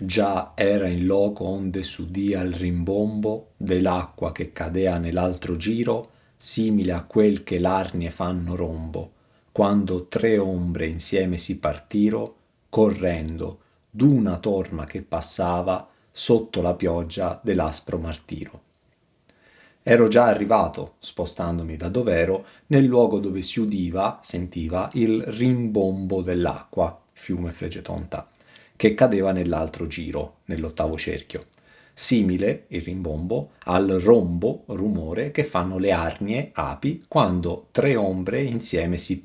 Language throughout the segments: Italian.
già era in loco onde s'udia il rimbombo dell'acqua che cadea nell'altro giro, simile a quel che l'arnie fanno rombo, quando tre ombre insieme si partiro, correndo d'una torma che passava sotto la pioggia dell'aspro martiro. Ero già arrivato, spostandomi da dov'ero, nel luogo dove si sentiva il rimbombo dell'acqua, fiume Flegetonta, che cadeva nell'altro giro, nell'ottavo cerchio. Simile, il rimbombo, al rombo, rumore, che fanno le arnie, api, quando tre ombre insieme si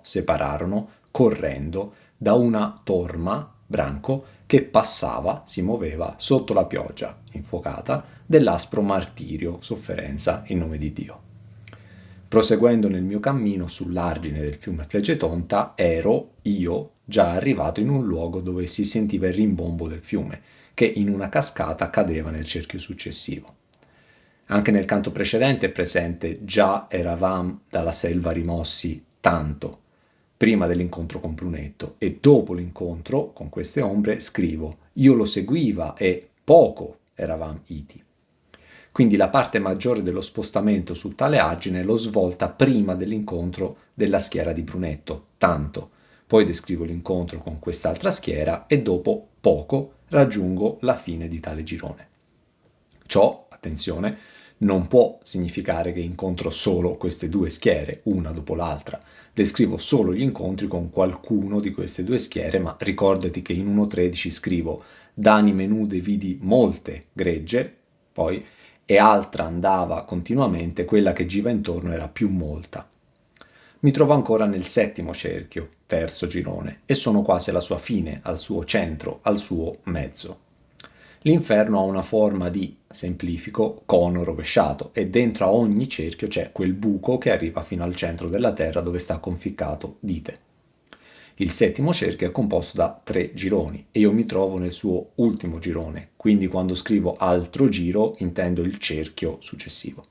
separarono, correndo, da una torma, branco, che passava, si muoveva, sotto la pioggia, infuocata, dell'aspro martirio, sofferenza in nome di Dio. Proseguendo nel mio cammino sull'argine del fiume Flegetonta, ero, io, già arrivato in un luogo dove si sentiva il rimbombo del fiume, che in una cascata cadeva nel cerchio successivo. Anche nel canto precedente è presente già eravam dalla selva rimossi tanto, prima dell'incontro con Brunetto, e dopo l'incontro con queste ombre scrivo io lo seguiva e poco eravam iti. Quindi la parte maggiore dello spostamento su tale argine l'ho svolta prima dell'incontro della schiera di Brunetto, tanto. Poi descrivo l'incontro con quest'altra schiera e dopo poco raggiungo la fine di tale girone. Ciò, attenzione, non può significare che incontro solo queste due schiere, una dopo l'altra. Descrivo solo gli incontri con qualcuno di queste due schiere, ma ricordati che in 1.13 scrivo d'anime nude vidi molte gregge, poi e altra andava continuamente, quella che gira intorno era più molta. Mi trovo ancora nel settimo cerchio, terzo girone, e sono quasi alla sua fine, al suo centro, al suo mezzo. L'inferno ha una forma di, semplifico, cono rovesciato e dentro a ogni cerchio c'è quel buco che arriva fino al centro della terra dove sta conficcato Dite. Il settimo cerchio è composto da 3 gironi e io mi trovo nel suo ultimo girone, quindi quando scrivo altro giro intendo il cerchio successivo.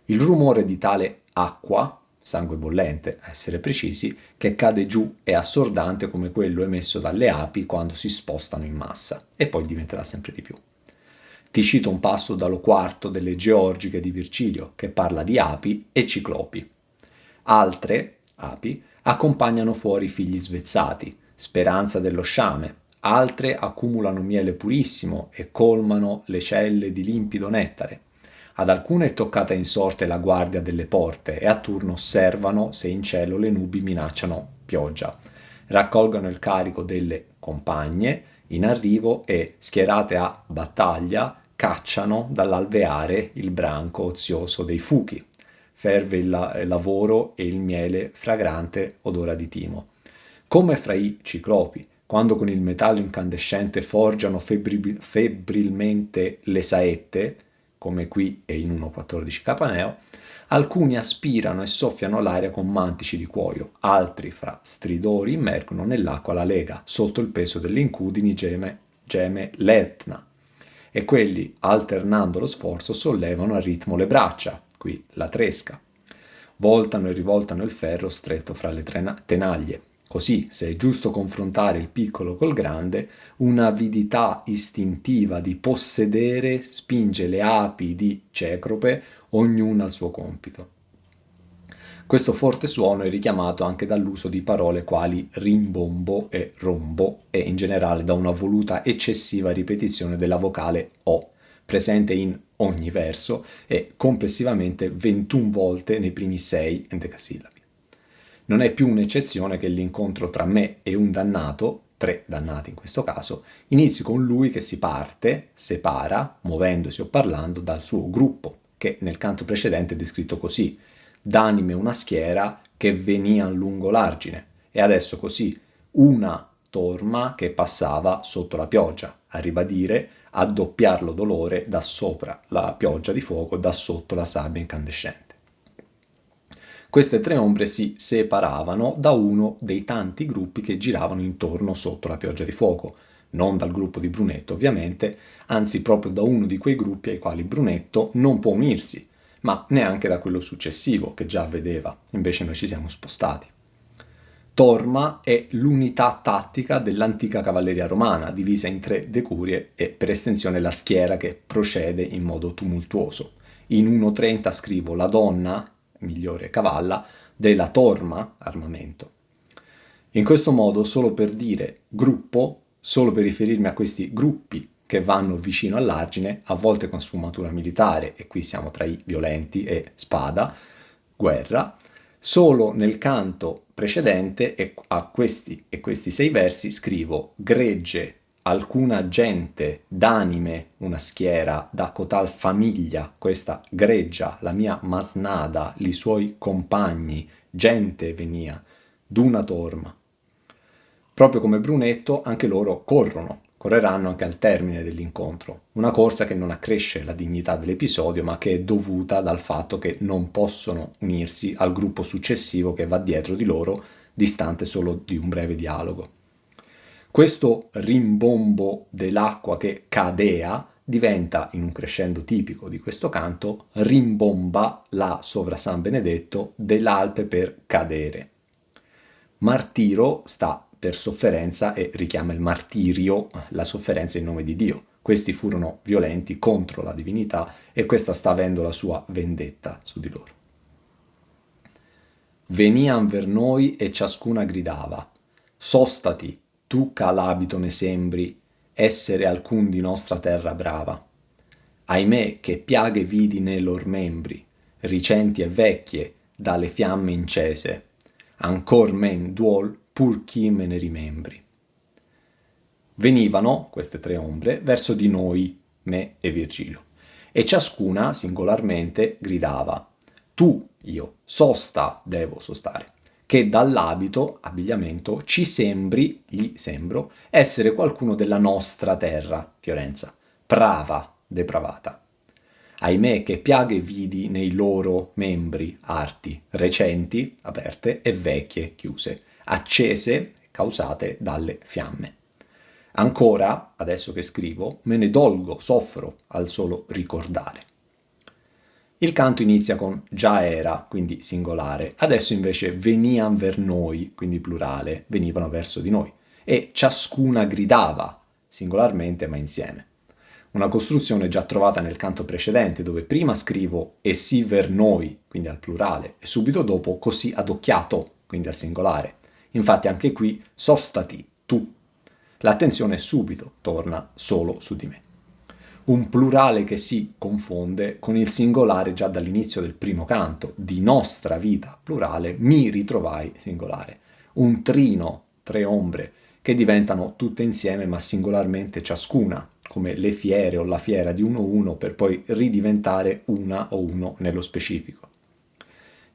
Il rumore di tale acqua, sangue bollente a essere precisi, che cade giù è assordante come quello emesso dalle api quando si spostano in massa, e poi diventerà sempre di più. Ti cito un passo dallo quarto delle Georgiche di Virgilio, che parla di api e ciclopi. Altre api accompagnano fuori i figli svezzati, speranza dello sciame, altre accumulano miele purissimo e colmano le celle di limpido nettare. Ad alcune è toccata in sorte la guardia delle porte e a turno osservano se in cielo le nubi minacciano pioggia. Raccolgono il carico delle compagne in arrivo e, schierate a battaglia, cacciano dall'alveare il branco ozioso dei fuchi. Ferve il lavoro e il miele fragrante odora di timo. Come fra i ciclopi, quando con il metallo incandescente forgiano febbrilmente le saette, come qui e in 1.14 Capaneo, alcuni aspirano e soffiano l'aria con mantici di cuoio, altri fra stridori immergono nell'acqua la lega, sotto il peso delle incudini geme l'Etna, e quelli, alternando lo sforzo, sollevano a ritmo le braccia, qui la tresca, voltano e rivoltano il ferro stretto fra le tenaglie. Così, se è giusto confrontare il piccolo col grande, un'avidità istintiva di possedere spinge le api di Cecrope, ognuna al suo compito. Questo forte suono è richiamato anche dall'uso di parole quali rimbombo e rombo e in generale da una voluta eccessiva ripetizione della vocale O, presente in ogni verso e complessivamente 21 volte nei primi 6 endecasillabi. Non è più un'eccezione che l'incontro tra me e un dannato, 3 dannati in questo caso, inizi con lui che si separa, muovendosi o parlando dal suo gruppo, che nel canto precedente è descritto così: d'anime una schiera che venian lungo l'argine, e adesso così una torma che passava sotto la pioggia, a ribadire, a doppiar lo dolore da sopra la pioggia di fuoco, da sotto la sabbia incandescente. Queste 3 ombre si separavano da uno dei tanti gruppi che giravano intorno sotto la pioggia di fuoco, non dal gruppo di Brunetto ovviamente, anzi proprio da uno di quei gruppi ai quali Brunetto non può unirsi, ma neanche da quello successivo che già vedeva, invece noi ci siamo spostati. Torma è l'unità tattica dell'antica cavalleria romana, divisa in 3 decurie e per estensione la schiera che procede in modo tumultuoso. In 1.30 scrivo la donna, migliore cavalla, della torma, armamento. In questo modo, solo per dire gruppo, solo per riferirmi a questi gruppi che vanno vicino all'argine, a volte con sfumatura militare, e qui siamo tra i violenti e spada, guerra, solo nel canto precedente e a questi 6 versi scrivo gregge, alcuna gente, d'anime, una schiera, da cotal famiglia, questa greggia, la mia masnada, li suoi compagni, gente venia, d'una torma. Proprio come Brunetto, anche loro correranno anche al termine dell'incontro. Una corsa che non accresce la dignità dell'episodio, ma che è dovuta dal fatto che non possono unirsi al gruppo successivo che va dietro di loro, distante solo di un breve dialogo. Questo rimbombo dell'acqua che cadea diventa, in un crescendo tipico di questo canto, rimbomba la sovra San Benedetto dell'Alpe per cadere. Martiro sta per sofferenza e richiama il martirio, la sofferenza in nome di Dio. Questi furono violenti contro la divinità e questa sta avendo la sua vendetta su di loro. Venian ver noi e ciascuna gridava: sostati, tu che l'abito ne sembri, essere alcun di nostra terra brava. Ahimè che piaghe vidi nei lor membri, ricenti e vecchie, dalle fiamme incese, ancor men duol pur chi me ne rimembri. Venivano, queste 3 ombre, verso di noi, me e Virgilio, e ciascuna, singolarmente, gridava: tu, io, sosta, devo sostare, che dall'abito, abbigliamento, ci sembri, gli sembro, essere qualcuno della nostra terra, Fiorenza, prava, depravata. Ahimè che piaghe vidi nei loro membri, arti, recenti, aperte, e vecchie, chiuse, accese, causate dalle fiamme. Ancora, adesso che scrivo, me ne dolgo, soffro al solo ricordare. Il canto inizia con già era, quindi singolare, adesso invece venian ver noi, quindi plurale, venivano verso di noi, e ciascuna gridava, singolarmente ma insieme. Una costruzione già trovata nel canto precedente, dove prima scrivo e si ver noi, quindi al plurale, e subito dopo così adocchiato, quindi al singolare. Infatti anche qui sostati, tu. L'attenzione subito torna solo su di me. Un plurale che si confonde con il singolare già dall'inizio del primo canto, di nostra vita, plurale, mi ritrovai, singolare. Un trino, 3 ombre, che diventano tutte insieme ma singolarmente ciascuna, come le fiere o la fiera di uno per poi ridiventare una o uno nello specifico.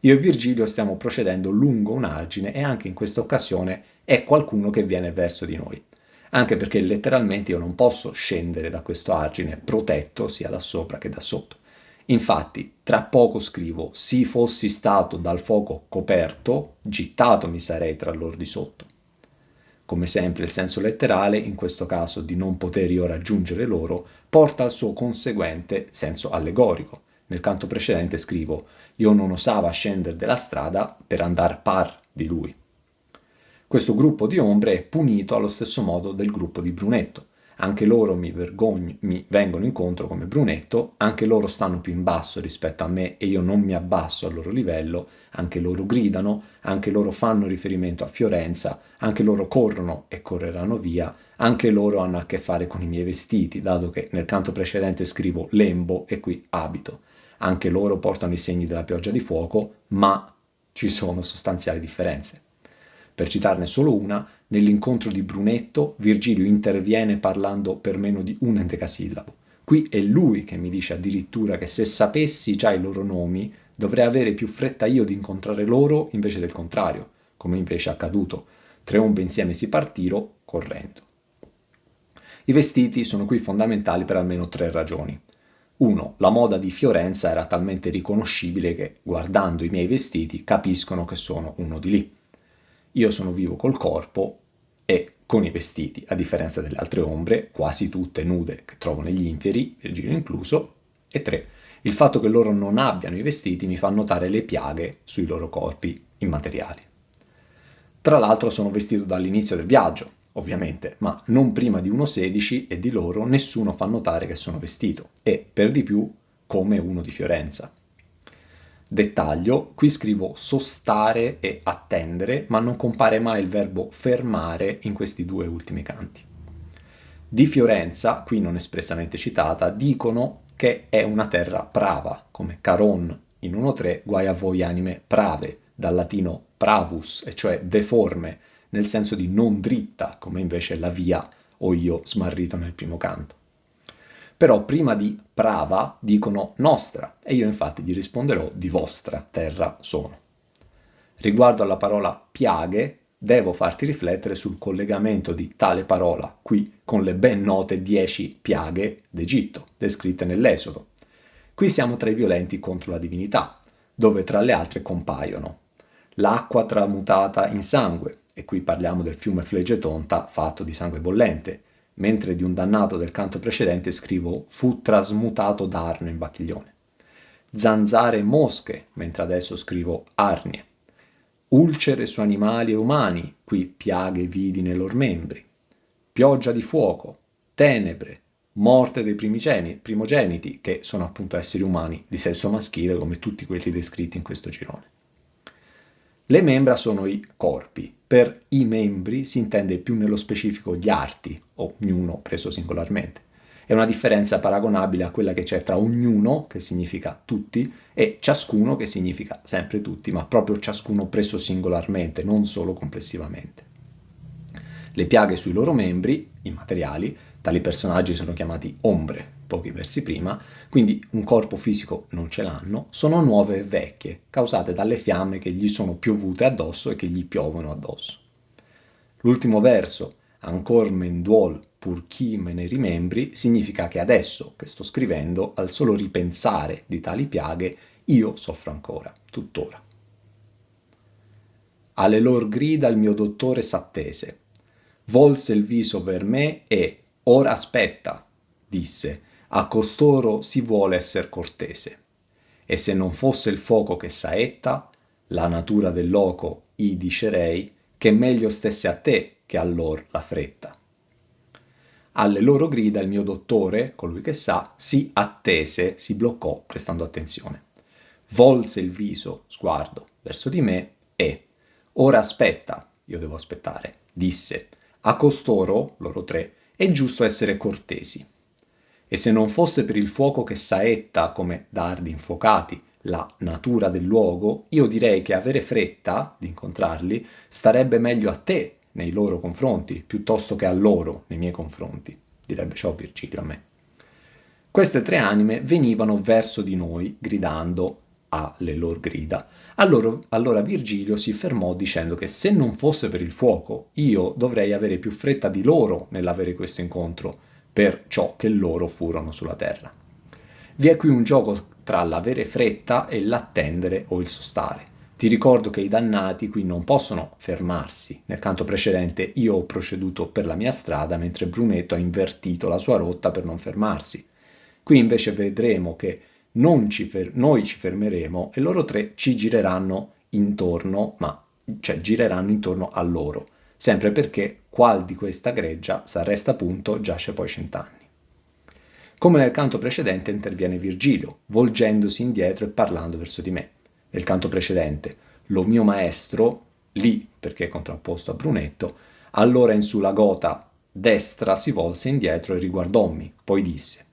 Io e Virgilio stiamo procedendo lungo un argine e anche in questa occasione è qualcuno che viene verso di noi. Anche perché letteralmente io non posso scendere da questo argine protetto sia da sopra che da sotto. Infatti, tra poco scrivo: si fossi stato dal fuoco coperto, gittato mi sarei tra loro di sotto. Come sempre il senso letterale, in questo caso di non poter io raggiungere loro, porta al suo conseguente senso allegorico. Nel canto precedente scrivo: io non osava scendere della strada per andar par di lui. Questo gruppo di ombre è punito allo stesso modo del gruppo di Brunetto. Anche loro mi vengono incontro come Brunetto, anche loro stanno più in basso rispetto a me e io non mi abbasso al loro livello, anche loro gridano, anche loro fanno riferimento a Fiorenza, anche loro corrono e correranno via, anche loro hanno a che fare con i miei vestiti, dato che nel canto precedente scrivo lembo e qui abito. Anche loro portano i segni della pioggia di fuoco, ma ci sono sostanziali differenze. Per citarne solo una, nell'incontro di Brunetto, Virgilio interviene parlando per meno di un endecasillabo. Qui è lui che mi dice addirittura che se sapessi già i loro nomi, dovrei avere più fretta io di incontrare loro invece del contrario, come invece è accaduto. 3 ombre insieme si partiro, correndo. I vestiti sono qui fondamentali per almeno 3 ragioni. 1. La moda di Fiorenza era talmente riconoscibile che, guardando i miei vestiti, capiscono che sono uno di lì. Io sono vivo col corpo e con i vestiti, a differenza delle altre ombre, quasi tutte nude, che trovo negli inferi, Virgilio incluso. E 3. Il fatto che loro non abbiano i vestiti mi fa notare le piaghe sui loro corpi immateriali. Tra l'altro sono vestito dall'inizio del viaggio, ovviamente, ma non prima di 1,16 e di loro nessuno fa notare che sono vestito, e per di più come uno di Fiorenza. Dettaglio, qui scrivo sostare e attendere, ma non compare mai il verbo fermare in questi due ultimi canti. Di Fiorenza, qui non espressamente citata, dicono che è una terra prava, come Caron in 1,3, guai a voi anime prave, dal latino pravus, e cioè deforme, nel senso di non dritta, come invece la via o io smarrito nel primo canto. Però prima di prava dicono nostra, e io infatti gli risponderò di vostra terra sono. Riguardo alla parola piaghe, devo farti riflettere sul collegamento di tale parola qui con le ben note 10 piaghe d'Egitto, descritte nell'Esodo. Qui siamo tra i violenti contro la divinità, dove tra le altre compaiono l'acqua tramutata in sangue, e qui parliamo del fiume Flegetonta fatto di sangue bollente, mentre di un dannato del canto precedente scrivo fu trasmutato da Arno in Bacchiglione. Zanzare e mosche, mentre adesso scrivo arnie. Ulcere su animali e umani, qui piaghe vidi nei loro membri. Pioggia di fuoco, tenebre, morte dei primogeniti, che sono appunto esseri umani di sesso maschile come tutti quelli descritti in questo girone. Le membra sono i corpi. Per i membri si intende più nello specifico gli arti, ognuno preso singolarmente. È una differenza paragonabile a quella che c'è tra ognuno, che significa tutti, e ciascuno, che significa sempre tutti, ma proprio ciascuno preso singolarmente, non solo complessivamente. Le piaghe sui loro membri, immateriali, tali personaggi sono chiamati ombre, pochi versi prima, quindi un corpo fisico non ce l'hanno, sono nuove e vecchie, causate dalle fiamme che gli sono piovute addosso e che gli piovono addosso. L'ultimo verso, ancor men duol pur chi me ne rimembri, significa che adesso che sto scrivendo, al solo ripensare di tali piaghe, io soffro ancora, tuttora. Alle lor grida il mio dottore s'attese, volse il viso per me e, ora aspetta, disse, a costoro si vuole esser cortese. E se non fosse il fuoco che saetta, la natura del loco, i dicerei, che meglio stesse a te che a lor la fretta. Alle loro grida il mio dottore, colui che sa, si attese, si bloccò prestando attenzione. Volse il viso, sguardo, verso di me e, ora aspetta, io devo aspettare, disse, a costoro, loro tre, è giusto essere cortesi. E se non fosse per il fuoco che saetta come dardi infuocati la natura del luogo, io direi che avere fretta di incontrarli starebbe meglio a te nei loro confronti, piuttosto che a loro nei miei confronti, direbbe ciò Virgilio a me. Queste tre anime venivano verso di noi, gridando alle loro grida. Allora Virgilio si fermò dicendo che se non fosse per il fuoco, io dovrei avere più fretta di loro nell'avere questo incontro, per ciò che loro furono sulla terra. Vi è qui un gioco tra l'avere fretta e l'attendere o il sostare. Ti ricordo che i dannati qui non possono fermarsi. Nel canto precedente io ho proceduto per la mia strada mentre Brunetto ha invertito la sua rotta per non fermarsi. Qui invece vedremo che noi ci fermeremo e loro tre ci gireranno intorno, gireranno intorno a loro, sempre perché qual di questa greggia s'arresta appunto giace poi 100 anni. Come nel canto precedente interviene Virgilio, volgendosi indietro e parlando verso di me. Nel canto precedente, lo mio maestro, lì perché è contrapposto a Brunetto, allora in sulla gota destra si volse indietro e riguardòmi, poi disse.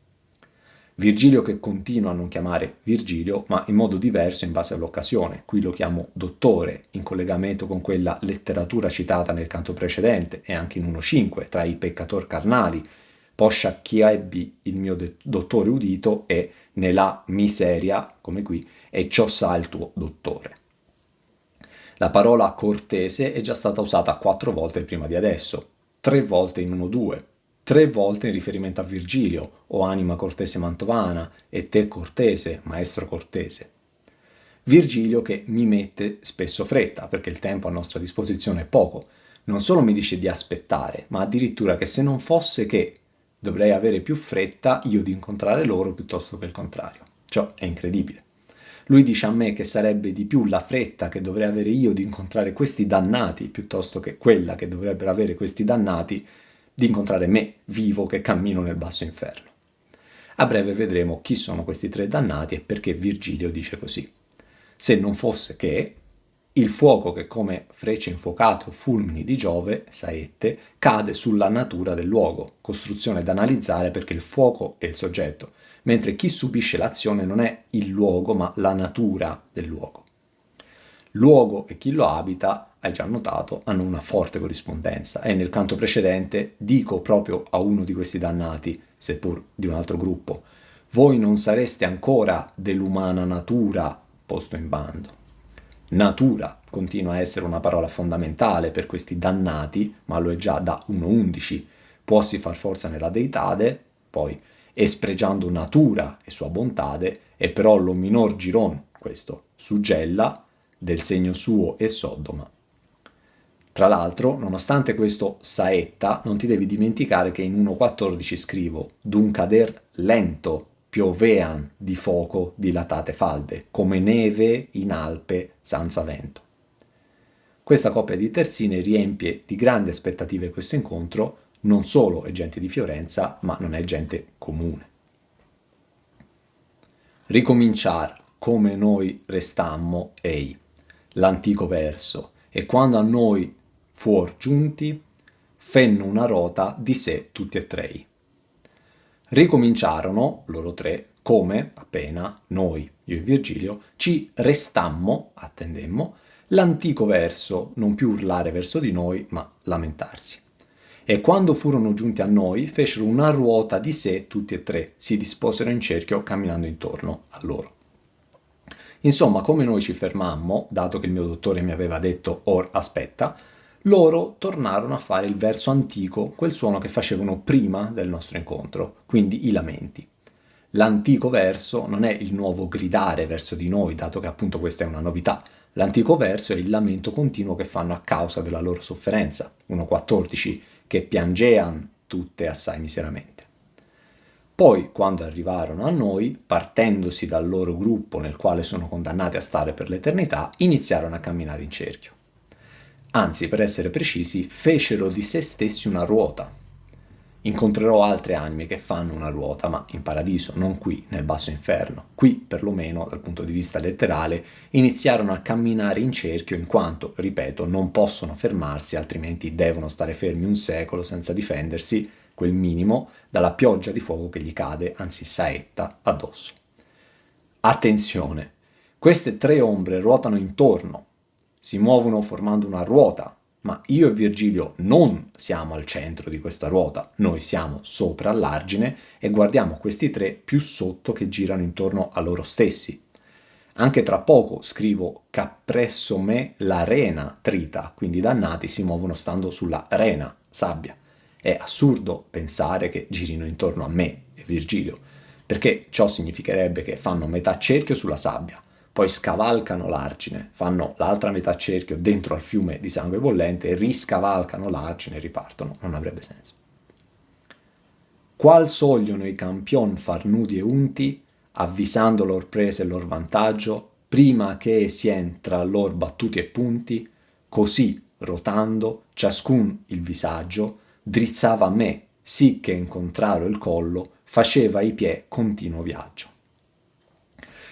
Virgilio che continua a non chiamare Virgilio, ma in modo diverso in base all'occasione. Qui lo chiamo dottore, in collegamento con quella letteratura citata nel canto precedente e anche in 1.5, tra i peccator carnali, poscia chi ebbi il mio dottore udito e nella miseria, come qui, e ciò sa il tuo dottore. La parola cortese è già stata usata 4 volte prima di adesso, 3 volte in 1-2, 3 volte in riferimento a Virgilio, o anima cortese mantovana, e te cortese, maestro cortese. Virgilio che mi mette spesso fretta, perché il tempo a nostra disposizione è poco, non solo mi dice di aspettare, ma addirittura che se non fosse che dovrei avere più fretta io di incontrare loro piuttosto che il contrario. Ciò è incredibile. Lui dice a me che sarebbe di più la fretta che dovrei avere io di incontrare questi dannati, piuttosto che quella che dovrebbero avere questi dannati di incontrare me, vivo, che cammino nel basso inferno. A breve vedremo chi sono questi tre dannati e perché Virgilio dice così. Se non fosse che il fuoco che come frecce infuocate o fulmini di Giove, saette, cade sulla natura del luogo, costruzione da analizzare perché il fuoco è il soggetto, mentre chi subisce l'azione non è il luogo ma la natura del luogo. Luogo e chi lo abita, hai già notato, hanno una forte corrispondenza e nel canto precedente dico proprio a uno di questi dannati, seppur di un altro gruppo, voi non sareste ancora dell'umana natura posto in bando. Natura continua a essere una parola fondamentale per questi dannati, ma lo è già da 1.11. Puossi far forza nella deitade, poi espregiando natura e sua bontade, e però lo minor giron, questo, suggella, del segno suo e Sodoma. Tra l'altro, nonostante questo saetta, non ti devi dimenticare che in 1.14 scrivo d'un cader lento piovean di fuoco dilatate falde, come neve in Alpe senza vento. Questa coppia di terzine riempie di grandi aspettative questo incontro, non solo è gente di Fiorenza, ma non è gente comune. Ricominciar come noi restammo ei, l'antico verso, e quando a noi fuor giunti, fenno una rota di sé tutti e tre. Ricominciarono, loro tre, come, appena, noi, io e Virgilio, ci restammo, attendemmo, l'antico verso, non più urlare verso di noi, ma lamentarsi. E quando furono giunti a noi, fecero una ruota di sé tutti e tre, si disposero in cerchio camminando intorno a loro. Insomma, come noi ci fermammo, dato che il mio dottore mi aveva detto or aspetta, loro tornarono a fare il verso antico, quel suono che facevano prima del nostro incontro, quindi i lamenti. L'antico verso non è il nuovo gridare verso di noi, dato che appunto questa è una novità. L'antico verso è il lamento continuo che fanno a causa della loro sofferenza, 1.14, che piangean tutte assai miseramente. Poi, quando arrivarono a noi, partendosi dal loro gruppo nel quale sono condannati a stare per l'eternità, iniziarono a camminare in cerchio. Anzi, per essere precisi, fecero di se stessi una ruota. Incontrerò altre anime che fanno una ruota, ma in paradiso, non qui, nel basso inferno. Qui, perlomeno, dal punto di vista letterale, iniziarono a camminare in cerchio in quanto, ripeto, non possono fermarsi, altrimenti devono stare fermi un secolo senza difendersi, quel minimo, dalla pioggia di fuoco che gli cade, anzi saetta, addosso. Attenzione! Queste tre ombre ruotano intorno, si muovono formando una ruota, ma io e Virgilio non siamo al centro di questa ruota, noi siamo sopra all'argine e guardiamo questi tre più sotto che girano intorno a loro stessi. Anche tra poco scrivo «Cappresso me l'arena trita», quindi i dannati si muovono stando sulla rena, sabbia. È assurdo pensare che girino intorno a me e Virgilio, perché ciò significherebbe che fanno metà cerchio sulla sabbia, poi scavalcano l'argine, fanno l'altra metà cerchio dentro al fiume di sangue bollente e riscavalcano l'argine e ripartono. Non avrebbe senso. Qual sogliono i campion far nudi e unti, avvisando lor prese e lor vantaggio, prima che sien tra lor battuti e punti, così, rotando, ciascun il visaggio, drizzava a me, sì che incontraro il collo, faceva i piè continuo viaggio.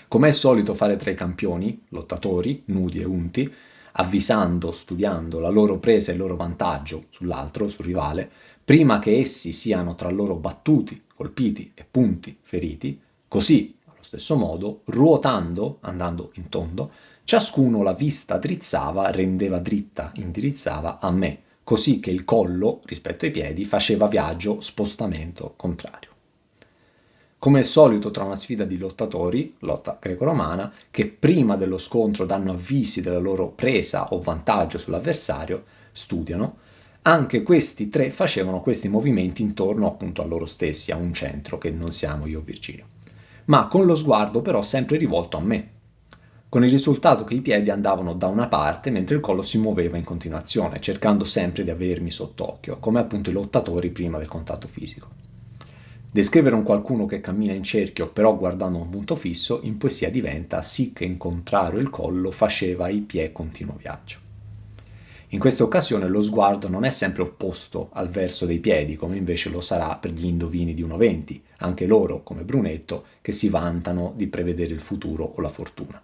Come è solito fare tra i campioni, lottatori, nudi e unti, avvisando, studiando la loro presa e il loro vantaggio sull'altro, sul rivale, prima che essi siano tra loro battuti, colpiti e punti, feriti, così, allo stesso modo, ruotando, andando in tondo, ciascuno la vista drizzava, rendeva dritta, indirizzava a me, così che il collo, rispetto ai piedi, faceva viaggio, spostamento contrario. Come è solito tra una sfida di lottatori, lotta greco-romana, che prima dello scontro danno avvisi della loro presa o vantaggio sull'avversario, studiano, anche questi tre facevano questi movimenti intorno appunto a loro stessi, a un centro che non siamo io o Virgilio, ma con lo sguardo però sempre rivolto a me, con il risultato che i piedi andavano da una parte mentre il collo si muoveva in continuazione, cercando sempre di avermi sott'occhio, come appunto i lottatori prima del contatto fisico. Descrivere un qualcuno che cammina in cerchio però guardando un punto fisso in poesia diventa sì che in contrario il collo faceva i piè continuo viaggio. In questa occasione lo sguardo non è sempre opposto al verso dei piedi, come invece lo sarà per gli indovini di 1,20, anche loro, come Brunetto, che si vantano di prevedere il futuro o la fortuna.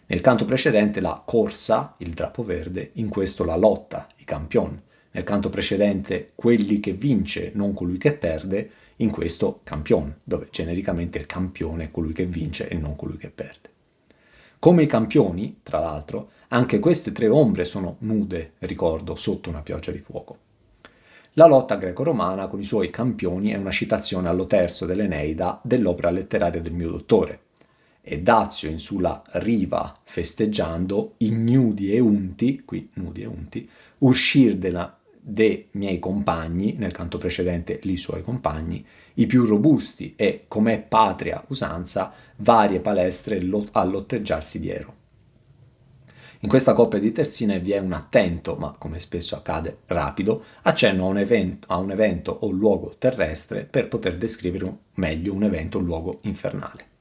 Nel canto precedente la corsa, il drappo verde, in questo la lotta, i campion. Nel canto precedente quelli che vince, non colui che perde, in questo campion, dove genericamente il campione è colui che vince e non colui che perde. Come i campioni, tra l'altro, anche queste 3 ombre sono nude, ricordo, sotto una pioggia di fuoco. La lotta greco-romana con i suoi campioni è una citazione allo terzo dell'Eneida dell'opera letteraria del mio dottore. E Dazio in sulla riva festeggiando, ignudi e unti, qui nudi e unti, uscir de miei compagni, nel canto precedente li suoi compagni, i più robusti e, com'è patria usanza, varie palestre a lotteggiarsi diero. In questa coppia di terzine vi è un attento, ma come spesso accade rapido, accenno a un evento o luogo terrestre per poter descrivere meglio un evento o luogo infernale.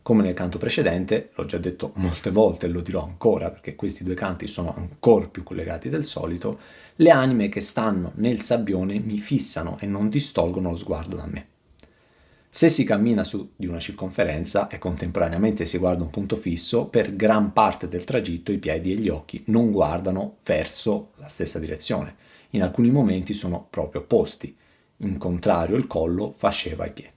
Come nel canto precedente, l'ho già detto molte volte e lo dirò ancora perché questi 2 canti sono ancora più collegati del solito, le anime che stanno nel sabbione mi fissano e non distolgono lo sguardo da me. Se si cammina su di una circonferenza e contemporaneamente si guarda un punto fisso, per gran parte del tragitto i piedi e gli occhi non guardano verso la stessa direzione. In alcuni momenti sono proprio opposti. In contrario il collo faceva i piedi.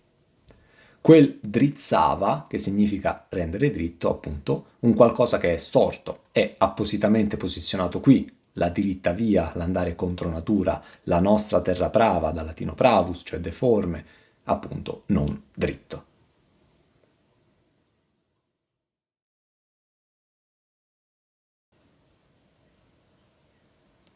Quel drizzava, che significa rendere dritto, appunto, un qualcosa che è storto, è appositamente posizionato qui, la diritta via, l'andare contro natura, la nostra terra prava, dal latino pravus, cioè deforme, appunto non dritto.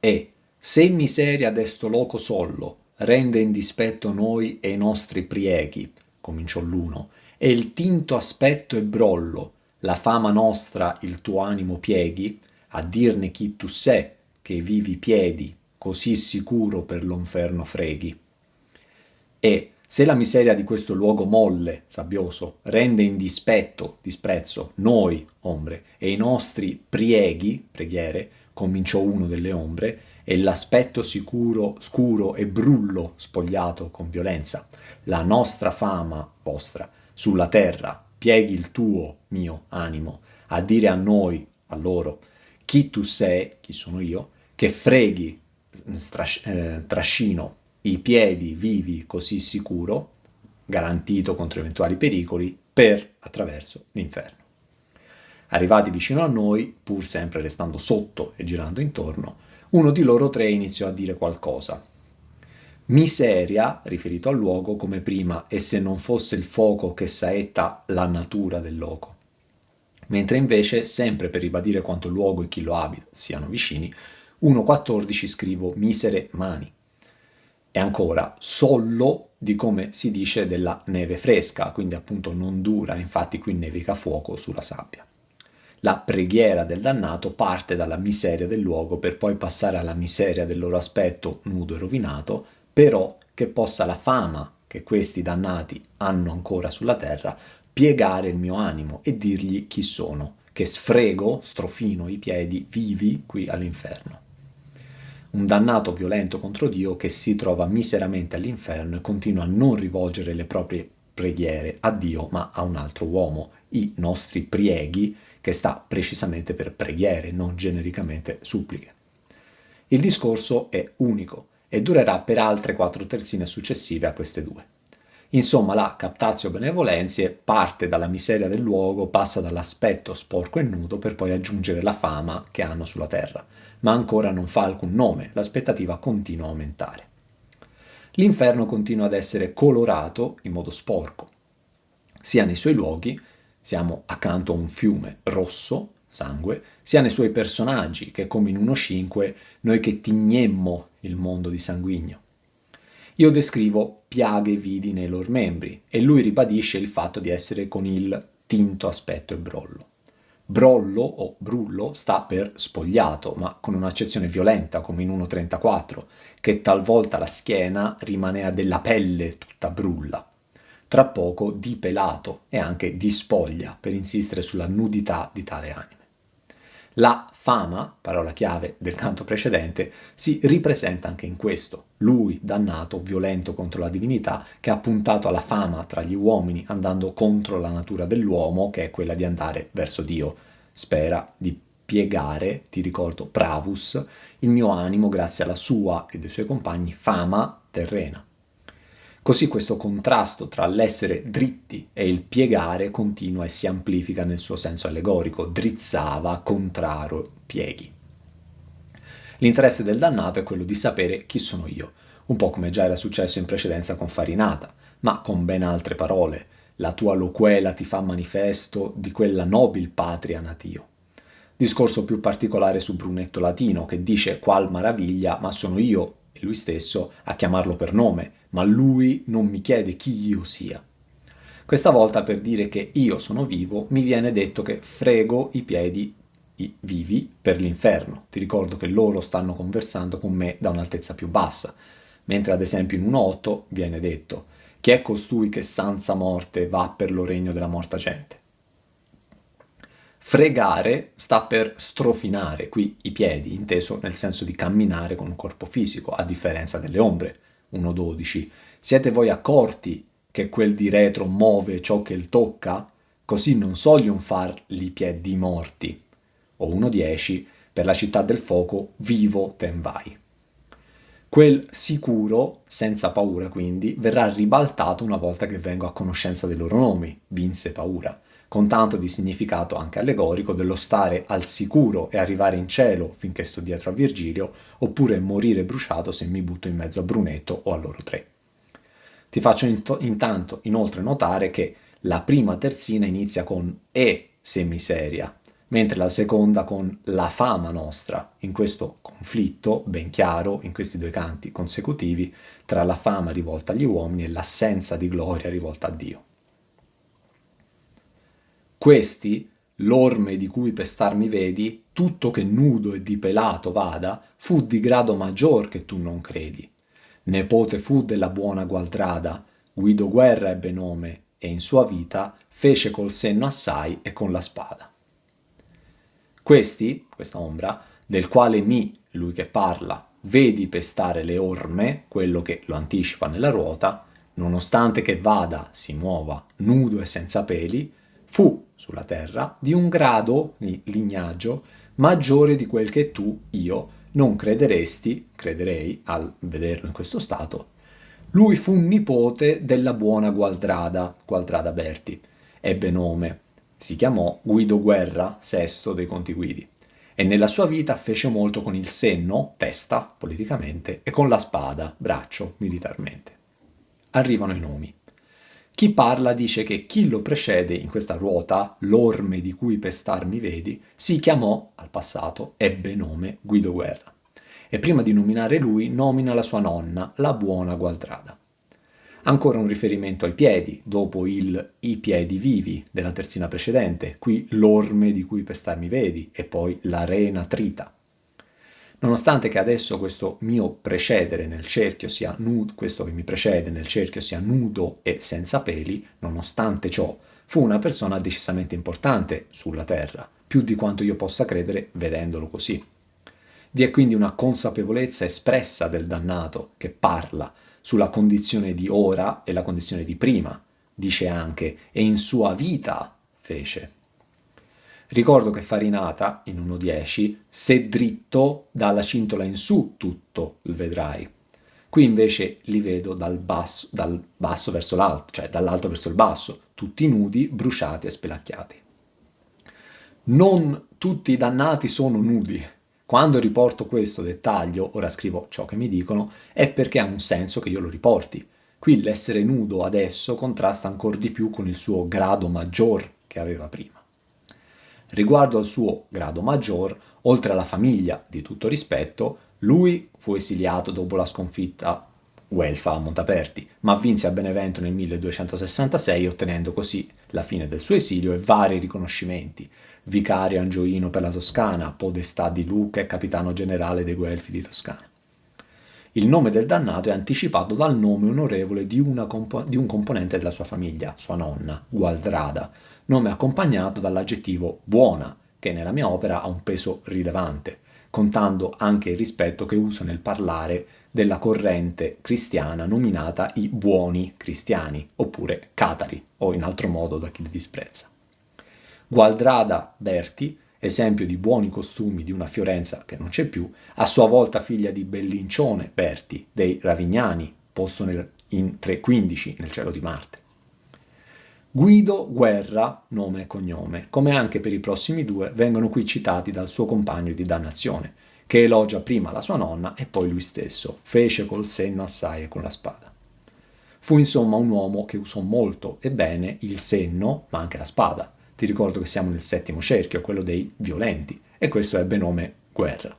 E se miseria desto loco sollo rende in dispetto noi e i nostri prieghi, cominciò l'uno, e il tinto aspetto e brollo, la fama nostra il tuo animo pieghi, a dirne chi tu sei, che vivi piedi, così sicuro per l'inferno freghi. E se la miseria di questo luogo molle, sabbioso, rende in dispetto, disprezzo, noi, ombre, e i nostri prieghi, preghiere, cominciò uno delle ombre, e l'aspetto sicuro, scuro e brullo spogliato con violenza, la nostra fama, vostra, sulla terra, pieghi il tuo, mio, animo, a dire a noi, a loro, chi tu sei, chi sono io, che freghi, trascino i piedi vivi così sicuro, garantito contro eventuali pericoli, per attraverso l'inferno. Arrivati vicino a noi, pur sempre restando sotto e girando intorno, uno di loro 3 iniziò a dire qualcosa. Miseria, riferito al luogo, come prima, e se non fosse il fuoco che saetta la natura del loco. Mentre invece, sempre per ribadire quanto il luogo e chi lo abita siano vicini, 1,14 scrivo misere mani. E ancora, sollo di come si dice della neve fresca, quindi appunto non dura, infatti qui nevica fuoco sulla sabbia. La preghiera del dannato parte dalla miseria del luogo per poi passare alla miseria del loro aspetto nudo e rovinato, però che possa la fama che questi dannati hanno ancora sulla terra piegare il mio animo e dirgli chi sono, che sfrego, strofino i piedi vivi qui all'inferno. Un dannato violento contro Dio che si trova miseramente all'inferno e continua a non rivolgere le proprie preghiere a Dio ma a un altro uomo, i nostri prieghi, che sta precisamente per preghiere, non genericamente suppliche. Il discorso è unico e durerà per altre 4 terzine successive a queste 2. Insomma, la captatio benevolenzie parte dalla miseria del luogo, passa dall'aspetto sporco e nudo per poi aggiungere la fama che hanno sulla terra, ma ancora non fa alcun nome, l'aspettativa continua a aumentare. L'inferno continua ad essere colorato in modo sporco, sia nei suoi luoghi, siamo accanto a un fiume rosso, sangue, sia nei suoi personaggi, che come in 1,5 noi che tignemmo il mondo di sanguigno. Io descrivo piaghe vidi nei loro membri e lui ribadisce il fatto di essere con il tinto aspetto e brollo. Brollo o brullo sta per spogliato, ma con un'accezione violenta come in 1.34, che talvolta la schiena rimanea della pelle tutta brulla. Tra poco dipelato e anche di spoglia per insistere sulla nudità di tale anime. La fama, parola chiave del canto precedente, si ripresenta anche in questo. Lui, dannato, violento contro la divinità, che ha puntato alla fama tra gli uomini, andando contro la natura dell'uomo, che è quella di andare verso Dio. Spera di piegare, ti ricordo, pravus, il mio animo grazie alla sua e dei suoi compagni fama terrena. Così questo contrasto tra l'essere dritti e il piegare continua e si amplifica nel suo senso allegorico, drizzava, contrario, pieghi. L'interesse del dannato è quello di sapere chi sono io, un po' come già era successo in precedenza con Farinata, ma con ben altre parole. La tua loquela ti fa manifesto di quella nobil patria natio. Discorso più particolare su Brunetto Latino, che dice qual maraviglia, ma sono io, e lui stesso, a chiamarlo per nome, ma lui non mi chiede chi io sia. Questa volta per dire che io sono vivo mi viene detto che frego i piedi vivi per l'inferno. Ti ricordo che loro stanno conversando con me da un'altezza più bassa, mentre ad esempio in 1.8 viene detto chi è costui che senza morte va per lo regno della morta gente. Fregare sta per strofinare, qui i piedi, inteso nel senso di camminare con un corpo fisico, a differenza delle ombre. 1.12. Siete voi accorti che quel di retro muove ciò che il tocca? Così non soglion far li piedi morti. O 1.10. Per la città del fuoco vivo ten vai. Quel sicuro, senza paura quindi, verrà ribaltato una volta che vengo a conoscenza dei loro nomi, vinse paura, con tanto di significato anche allegorico dello stare al sicuro e arrivare in cielo finché sto dietro a Virgilio, oppure morire bruciato se mi butto in mezzo a Brunetto o a loro tre. Ti faccio intanto inoltre notare che la prima terzina inizia con E semiseria, mentre la seconda con la fama nostra, in questo conflitto ben chiaro, in questi due canti consecutivi, tra la fama rivolta agli uomini e l'assenza di gloria rivolta a Dio. Questi, l'orme di cui pestar mi vedi, tutto che nudo e dipelato vada, fu di grado maggior che tu non credi. Nepote fu della buona Gualdrada, Guido Guerra ebbe nome, e in sua vita fece col senno assai e con la spada. Questa ombra, del quale lui che parla, vedi pestare le orme, quello che lo anticipa nella ruota, nonostante che vada, si muova, nudo e senza peli, fu sulla terra di un grado, lignaggio, maggiore di quel che tu, io, non crederei, al vederlo in questo stato. Lui fu nipote della buona Gualdrada Berti, ebbe nome, si chiamò Guido Guerra, sesto dei Conti Guidi, e nella sua vita fece molto con il senno, testa, politicamente, e con la spada, braccio, militarmente. Arrivano i nomi. Chi parla dice che chi lo precede in questa ruota, l'orme di cui pestar mi vedi, si chiamò, al passato, ebbe nome Guido Guerra. E prima di nominare lui, nomina la sua nonna, la buona Gualdrada. Ancora un riferimento ai piedi, dopo i piedi vivi della terzina precedente, qui l'orme di cui pestar mi vedi, e poi l'arena trita. Nonostante che adesso questo mio precedere nel cerchio sia nudo, questo che mi precede nel cerchio sia nudo e senza peli, nonostante ciò, fu una persona decisamente importante sulla terra, più di quanto io possa credere vedendolo così. Vi è quindi una consapevolezza espressa del dannato che parla sulla condizione di ora e la condizione di prima, dice anche, e in sua vita fece. Ricordo che Farinata, in 1.10, se dritto dalla cintola in su tutto il vedrai. Qui invece li vedo dal basso verso l'alto, cioè dall'alto verso il basso, tutti nudi, bruciati e spelacchiati. Non tutti i dannati sono nudi. Quando riporto questo dettaglio, ora scrivo ciò che mi dicono, è perché ha un senso che io lo riporti. Qui l'essere nudo adesso contrasta ancora di più con il suo grado maggior che aveva prima. Riguardo al suo grado maggior, oltre alla famiglia di tutto rispetto, lui fu esiliato dopo la sconfitta guelfa a Montaperti, ma vinse a Benevento nel 1266 ottenendo così la fine del suo esilio e vari riconoscimenti: vicario angioino per la Toscana, podestà di Lucca e capitano generale dei Guelfi di Toscana. Il nome del dannato è anticipato dal nome onorevole di un componente della sua famiglia, sua nonna, Gualdrada, nome accompagnato dall'aggettivo buona, che nella mia opera ha un peso rilevante, contando anche il rispetto che uso nel parlare della corrente cristiana nominata i buoni cristiani, oppure catari, o in altro modo da chi li disprezza. Gualdrada Berti, esempio di buoni costumi di una Fiorenza che non c'è più, a sua volta figlia di Bellincione Berti, dei Ravignani, posto in 315 nel cielo di Marte. Guido Guerra, nome e cognome, come anche per i prossimi due, vengono qui citati dal suo compagno di dannazione, che elogia prima la sua nonna e poi lui stesso, fece col senno assai e con la spada. Fu insomma un uomo che usò molto e bene il senno, ma anche la spada. Ti ricordo che siamo nel settimo cerchio, quello dei violenti, e questo ebbe nome Guerra.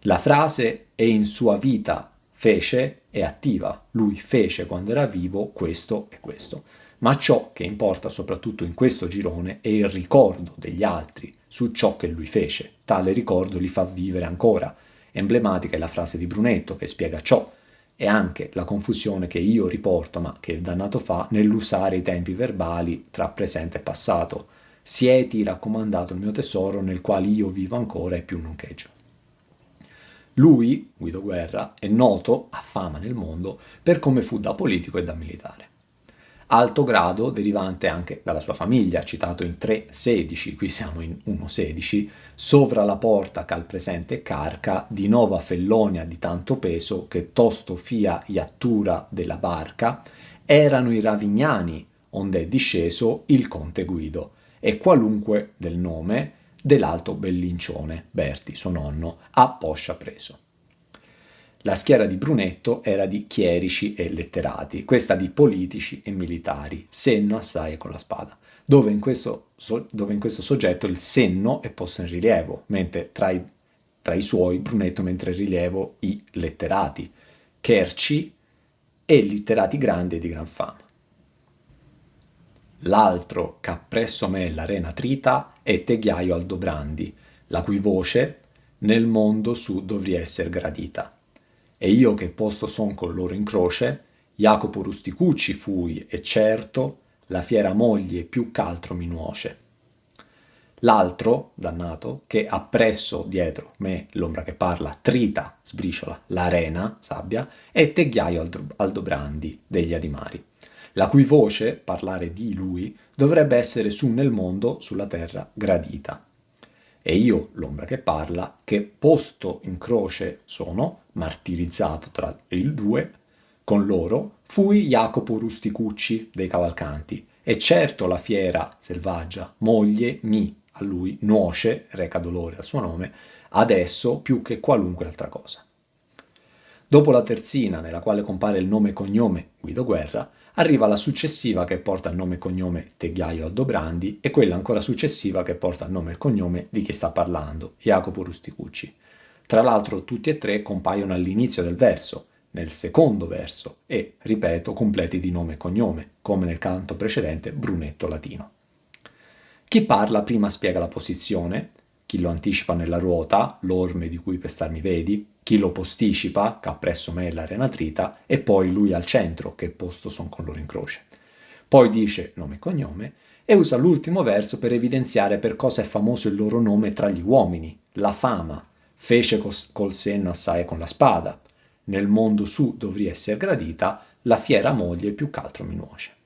La frase «e in sua vita fece» è attiva, lui fece quando era vivo questo e questo, ma ciò che importa soprattutto in questo girone è il ricordo degli altri su ciò che lui fece. Tale ricordo li fa vivere ancora. Emblematica è la frase di Brunetto che spiega ciò, e anche la confusione che io riporto, ma che il dannato fa, nell'usare i tempi verbali tra presente e passato. Sieti raccomandato il mio tesoro nel quale io vivo ancora e più non cheggio. Lui, Guido Guerra, è noto, ha fama nel mondo, per come fu da politico e da militare. Alto grado derivante anche dalla sua famiglia, citato in 3,16, qui siamo in 1,16, sovra la porta cal presente carca, di nova fellonia di tanto peso, che tosto fia iattura della barca, erano i Ravignani, onde è disceso il conte Guido, e qualunque del nome dell'alto Bellincione, Berti, suo nonno, a poscia preso. La schiera di Brunetto era di chierici e letterati, questa di politici e militari, senno assai con la spada, dove in questo soggetto il senno è posto in rilievo, mentre tra i suoi Brunetto mette in rilievo i letterati, cherci e litterati grandi e di gran fama. L'altro c'appresso me l'arena trita è Teghiaio Aldobrandi, la cui voce nel mondo su dovria esser gradita. E io che posto son con loro in croce, Jacopo Rusticucci fui, e certo, la fiera moglie più ch'altro mi nuoce. L'altro, dannato, che appresso dietro me, l'ombra che parla, trita, sbriciola, l'arena, sabbia, è Teghiaio Aldobrandi, degli Adimari, la cui voce, parlare di lui, dovrebbe essere su nel mondo, sulla terra, gradita. E io, l'ombra che parla, che posto in croce sono, martirizzato tra il due, con loro, fui Jacopo Rusticucci dei Cavalcanti, e certo la fiera selvaggia, moglie a lui, nuoce, reca dolore al suo nome, adesso più che qualunque altra cosa. Dopo la terzina, nella quale compare il nome e cognome Guido Guerra, arriva la successiva che porta il nome e cognome Teghiaio Aldobrandi e quella ancora successiva che porta il nome e cognome di chi sta parlando, Jacopo Rusticucci. Tra l'altro tutti e tre compaiono all'inizio del verso, nel secondo verso e, ripeto, completi di nome e cognome, come nel canto precedente Brunetto latino. Chi parla prima spiega la posizione, chi lo anticipa nella ruota, l'orme di cui pestarmi vedi, chi lo posticipa, c'appresso me l'arena trita, e poi lui al centro, che posto son con loro in croce. Poi dice nome e cognome, e usa l'ultimo verso per evidenziare per cosa è famoso il loro nome tra gli uomini, la fama, fece col senno assai con la spada, nel mondo su dovria esser gradita, la fiera moglie più ch'altro mi nuoce.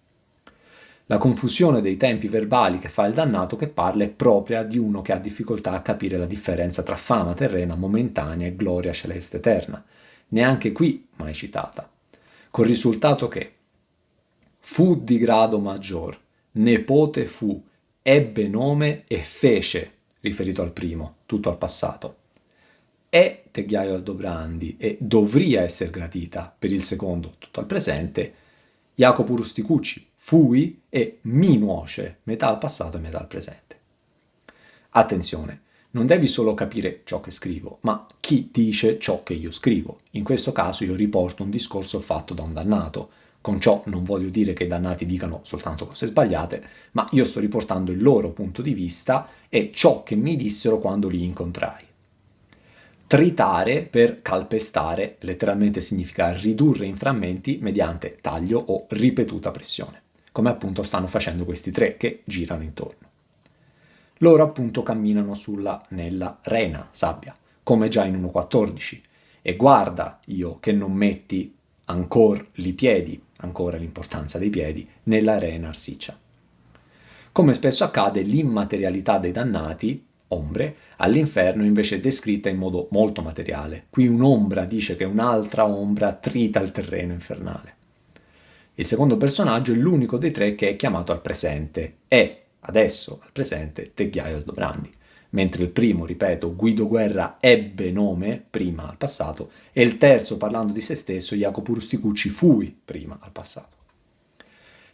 La confusione dei tempi verbali che fa il dannato che parla è propria di uno che ha difficoltà a capire la differenza tra fama terrena momentanea e gloria celeste eterna, neanche qui mai citata, col risultato che fu di grado maggior, nepote fu, ebbe nome e fece, riferito al primo, tutto al passato. È Teghiaio Aldobrandi e dovria essere gradita, per il secondo, tutto al presente, Jacopo Rusticucci, fui e mi nuoce, metà al passato e metà al presente. Attenzione, non devi solo capire ciò che scrivo, ma chi dice ciò che io scrivo. In questo caso io riporto un discorso fatto da un dannato, Con ciò non voglio dire che i dannati dicano soltanto cose sbagliate, ma io sto riportando il loro punto di vista e ciò che mi dissero quando li incontrai. Tritare per calpestare letteralmente significa ridurre in frammenti mediante taglio o ripetuta pressione, come appunto stanno facendo questi tre che girano intorno. Loro appunto camminano nella rena, sabbia, come già in 1.14, e guarda io che non metti ancora li piedi, ancora l'importanza dei piedi, nella rena arsiccia. Come spesso accade, l'immaterialità dei dannati, ombre, all'inferno invece è descritta in modo molto materiale. Qui un'ombra dice che un'altra ombra trita il terreno infernale. Il secondo personaggio è l'unico dei tre che è chiamato al presente. È, adesso, al presente, Teghiaio Aldobrandi. Mentre il primo, ripeto, Guido Guerra ebbe nome prima al passato, e il terzo, parlando di se stesso, Jacopo Rusticucci fui prima al passato.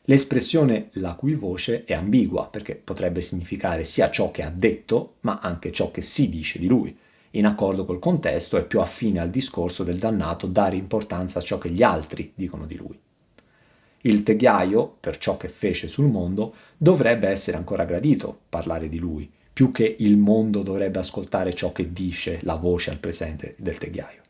L'espressione la cui voce è ambigua, perché potrebbe significare sia ciò che ha detto, ma anche ciò che si dice di lui. In accordo col contesto è più affine al discorso del dannato dare importanza a ciò che gli altri dicono di lui. Il Teghiaio, per ciò che fece sul mondo, dovrebbe essere ancora gradito parlare di lui, più che il mondo dovrebbe ascoltare ciò che dice la voce al presente del Teghiaio.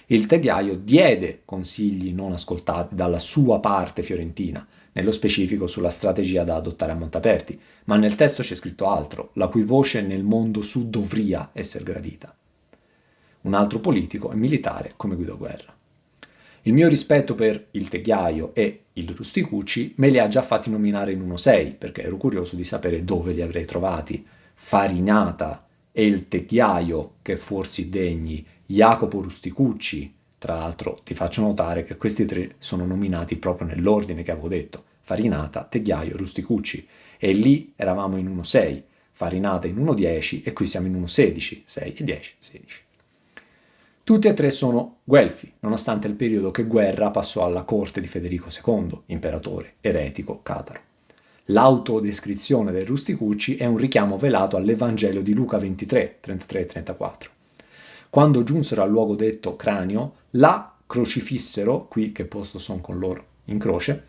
Il Teghiaio diede consigli non ascoltati dalla sua parte fiorentina, nello specifico sulla strategia da adottare a Montaperti, ma nel testo c'è scritto altro, la cui voce nel mondo su dovria essere gradita. Un altro politico e militare come Guido Guerra. Il mio rispetto per il Teghiaio e il Rusticucci me li ha già fatti nominare in 1.6, perché ero curioso di sapere dove li avrei trovati. Farinata e il Teghiaio che forsi degni, Jacopo Rusticucci. Tra l'altro ti faccio notare che questi tre sono nominati proprio nell'ordine che avevo detto. Farinata, Teghiaio, Rusticucci. E lì eravamo in 1.6, Farinata in 1.10 e qui siamo in 1.16, 6 e 10, 16. Tutti e tre sono guelfi, nonostante il periodo che Guerra passò alla corte di Federico II, imperatore eretico cataro. L'autodescrizione del Rusticucci è un richiamo velato all'Evangelo di Luca 23, 33 e 34. Quando giunsero al luogo detto Cranio, la crocifissero, qui che posto sono con loro in croce,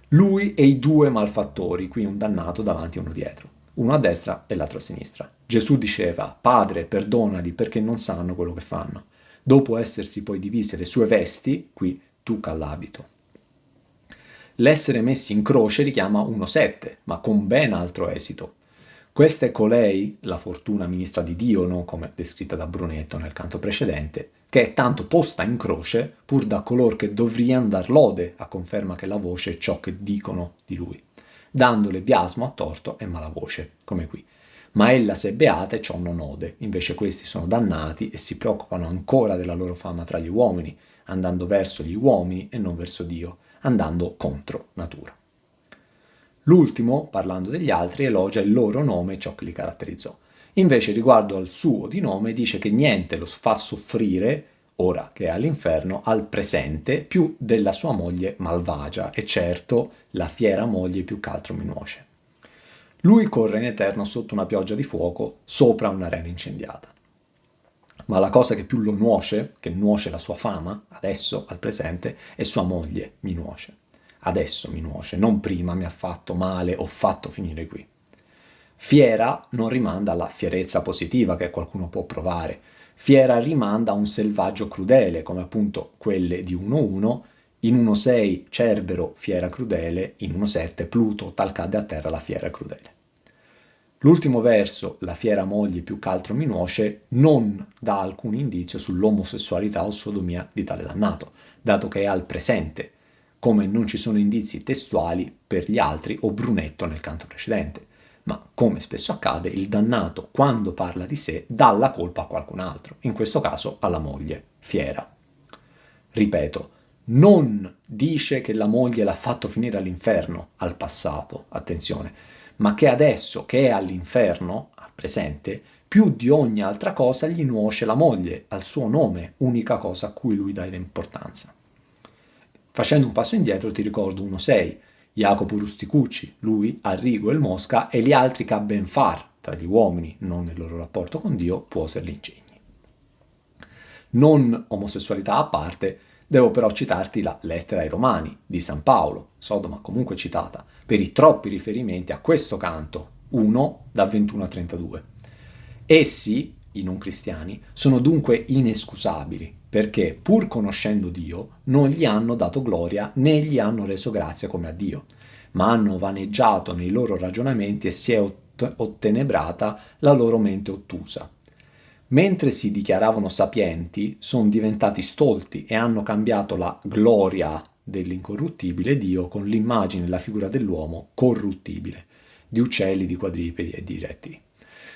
lui e i due malfattori, qui un dannato davanti e uno dietro, uno a destra e l'altro a sinistra. Gesù diceva, Padre, perdonali perché non sanno quello che fanno. Dopo essersi poi divise le sue vesti, qui tuca l'abito. L'essere messi in croce richiama 1.7, ma con ben altro esito. Questa è colei, la fortuna ministra di Dio, non come descritta da Brunetto nel canto precedente, che è tanto posta in croce pur da color che dovrian dar lode, a conferma che la voce è ciò che dicono di lui, dandole biasmo a torto e malavoce, come qui. Ma ella se beata e ciò non ode, invece questi sono dannati e si preoccupano ancora della loro fama tra gli uomini, andando verso gli uomini e non verso Dio, andando contro natura. L'ultimo, parlando degli altri, elogia il loro nome e ciò che li caratterizzò. Invece riguardo al suo di nome dice che niente lo fa soffrire, ora che è all'inferno, al presente, più della sua moglie malvagia, e certo la fiera moglie più ch'altro mi nuoce. Lui corre in eterno sotto una pioggia di fuoco, sopra un'arena incendiata. Ma la cosa che più lo nuoce, che nuoce la sua fama, adesso, al presente, è sua moglie, mi nuoce. Adesso mi nuoce, non prima mi ha fatto male o fatto finire qui. Fiera non rimanda alla fierezza positiva che qualcuno può provare. Fiera rimanda a un selvaggio crudele, come appunto quelle di 1.1, in 1.6 Cerbero, fiera crudele, in 1.7 Pluto, tal cade a terra la fiera crudele. L'ultimo verso, la fiera moglie più ch'altro mi nuoce, non dà alcun indizio sull'omosessualità o sodomia di tale dannato, dato che è al presente, come non ci sono indizi testuali per gli altri o Brunetto nel canto precedente. Ma, come spesso accade, il dannato, quando parla di sé, dà la colpa a qualcun altro, in questo caso alla moglie, fiera. Ripeto, non dice che la moglie l'ha fatto finire all'inferno, al passato, attenzione, ma che adesso che è all'inferno, al presente, più di ogni altra cosa gli nuoce la moglie, al suo nome, unica cosa a cui lui dà importanza. Facendo un passo indietro ti ricordo 1.6, Jacopo Rusticucci, lui, Arrigo e il Mosca e gli altri che a ben far tra gli uomini, non nel loro rapporto con Dio, puoser gli ingegni. Non omosessualità a parte, Devo però citarti la lettera ai Romani di San Paolo, Sodoma comunque citata, per i troppi riferimenti a questo canto, 1 da 21 a 32. Essi, i non cristiani, sono dunque inescusabili, perché pur conoscendo Dio non gli hanno dato gloria né gli hanno reso grazia come a Dio, ma hanno vaneggiato nei loro ragionamenti e si è ottenebrata la loro mente ottusa. Mentre si dichiaravano sapienti, sono diventati stolti e hanno cambiato la gloria dell'incorruttibile Dio con l'immagine e la figura dell'uomo corruttibile, di uccelli, di quadrupedi e di rettili.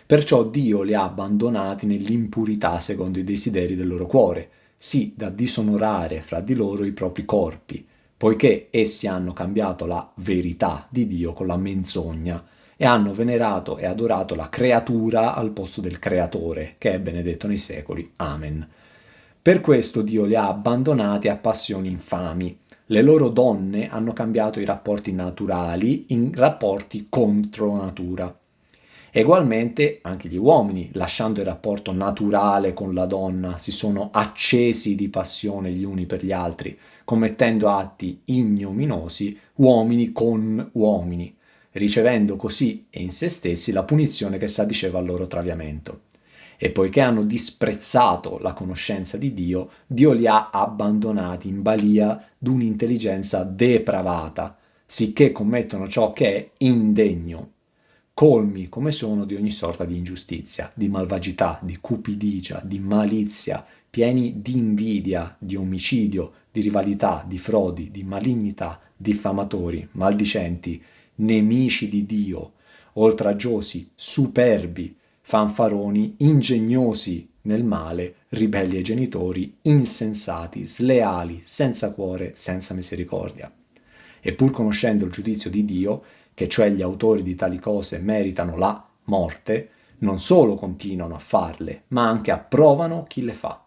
Perciò Dio li ha abbandonati nell'impurità secondo i desideri del loro cuore, sì da disonorare fra di loro i propri corpi, poiché essi hanno cambiato la verità di Dio con la menzogna e hanno venerato e adorato la creatura al posto del creatore, che è benedetto nei secoli. Amen. Per questo Dio li ha abbandonati a passioni infami. Le loro donne hanno cambiato i rapporti naturali in rapporti contro natura. Egualmente anche gli uomini, lasciando il rapporto naturale con la donna, si sono accesi di passione gli uni per gli altri, commettendo atti ignominiosi uomini con uomini, ricevendo così e in se stessi la punizione che s'addiceva al loro traviamento. E poiché hanno disprezzato la conoscenza di Dio, Dio li ha abbandonati in balia d'un'intelligenza depravata, sicché commettono ciò che è indegno, colmi come sono di ogni sorta di ingiustizia, di malvagità, di cupidigia, di malizia, pieni di invidia, di omicidio, di rivalità, di frodi, di malignità, diffamatori, maldicenti, nemici di Dio, oltraggiosi, superbi, fanfaroni, ingegnosi nel male, ribelli ai genitori, insensati, sleali, senza cuore, senza misericordia. E pur conoscendo il giudizio di Dio, che cioè gli autori di tali cose meritano la morte, non solo continuano a farle, ma anche approvano chi le fa.